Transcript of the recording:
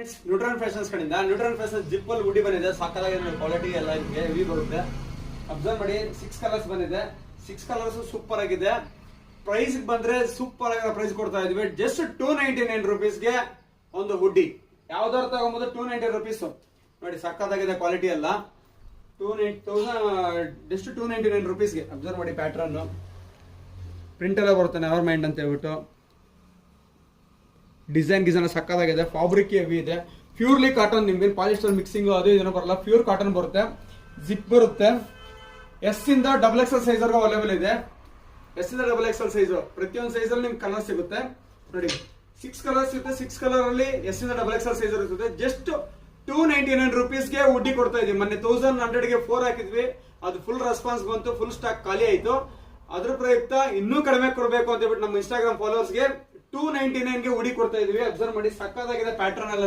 Friends, neutron fashions ಕಡೆಯಿಂದ neutron fashion zip ಅಲ್ಲಿ ಹುಡಿ ಬಂದಿದೆ. ಸಾಕಾಗಿದೆ ಕ್ವಾಲಿಟಿ ಎಲ್ಲ ನಿಮಗೆ ಹೆವಿ ಬರುತ್ತೆ. ಅಬ್ಸರ್ವ್ ಮಾಡಿ, 6 ಕಲರ್ಸ್ ಬಂದಿದೆ. 6 ಕಲರ್ಸ್ ಸೂಪರ್ ಆಗಿದೆ. ಪ್ರೈಸ್ ಬಂದ್ರೆ ಸೂಪರ್ ಆಗಿರೋ ಪ್ರೈಸ್ ಕೊಡ್ತಾ ಇದೀವಿ. ಜಸ್ಟ್ 299 ರುಪೀಸ್ಗೆ ಒಂದು ಹುಡ್ಡಿ. ಯಾವ್ದಾದ್ರು ತಗೊಂಬೋದು 290 ರುಪೀಸ್. ನೋಡಿ ಸಕ್ಕತ್ತಾಗಿದೆ ಕ್ವಾಲಿಟಿ ಎಲ್ಲ. ಜಸ್ಟ್ 299 ರುಪೀಸ್ಗೆ. ಅಬ್ಸರ್ವ್ ಮಾಡಿ ಪ್ಯಾಟ್ರನ್, ಪ್ರಿಂಟ್ ಎಲ್ಲ ಬರುತ್ತೆ ನೆವರ್ ಮೈಂಡ್ ಅಂತ ಹೇಳ್ಬಿಟ್ಟು. ಡಿಸೈನ್ ಸಕ್ಕತ್ತಾಗಿದೆ. ಫ್ಯಾಬ್ರಿಕ್ ಹೆವಿ ಇದೆ. ಪ್ಯೂರ್ಲಿ ಕಾಟನ್, ನಿಮ್ಗೆ ಪಾಲಿಸ್ಟರ್ ಮಿಕ್ಸಿಂಗ್ ಅದು ಇದನ್ನ ಬರಲ್ಲ. ಪ್ಯೂರ್ ಕಾಟನ್ ಬರುತ್ತೆ. ಜಿಪ್ ಬರುತ್ತೆ. ಎಸ್ ಇಂದ XXL ಸೈಜ್ ವರ್ಗೂ ಅವೈಲೇಬಲ್ ಇದೆ. ಎಸ್ ಇಂದ XXL ಸೈಜ್, ಪ್ರತಿಯೊಂದು ಸೈಜ್ ಅಲ್ಲಿ ನಿಮ್ಗೆ ಕಲರ್ ಸಿಗುತ್ತೆ. ನೋಡಿ 6 ಕಲರ್ಸ್ ಇರುತ್ತೆ. 6 ಕಲರ್ ಅಲ್ಲಿ ಎಸ್ ಇಂದ XXL ಸೈಜ್ ಇರುತ್ತೆ. ಜಸ್ಟ್ 299 ರುಪೀಸ್ಗೆ ಹುಡ್ಡಿ ಕೊಡ್ತಾ ಇದೀವಿ. ಮೊನ್ನೆ 1100ಗೆ 4 ಹಾಕಿದ್ವಿ, ಅದು ಫುಲ್ ರೆಸ್ಪಾನ್ಸ್ ಬಂತು, ಫುಲ್ ಸ್ಟಾಕ್ ಖಾಲಿ ಆಯ್ತು. ಅದ್ರ ಪ್ರಯುಕ್ತ ಇನ್ನೂ ಕಡಿಮೆ ಕೊಡಬೇಕು ಅಂತ ಹೇಳ್ಬಿಟ್ಟು ನಮ್ಮ ಇನ್ಸ್ಟಾಗ್ರಾಮ್ ಫಾಲೋವರ್ಸ್ಗೆ 299ಗೆ ಹುಡಿ ಕೊಡ್ತಾ ಇದೀವಿ. ಅಬ್ಸರ್ವ್ ಮಾಡಿ, ಸಕ್ಕತ್ತಾಗಿದೆ ಪ್ಯಾಟರ್ನ್ ಎಲ್ಲ.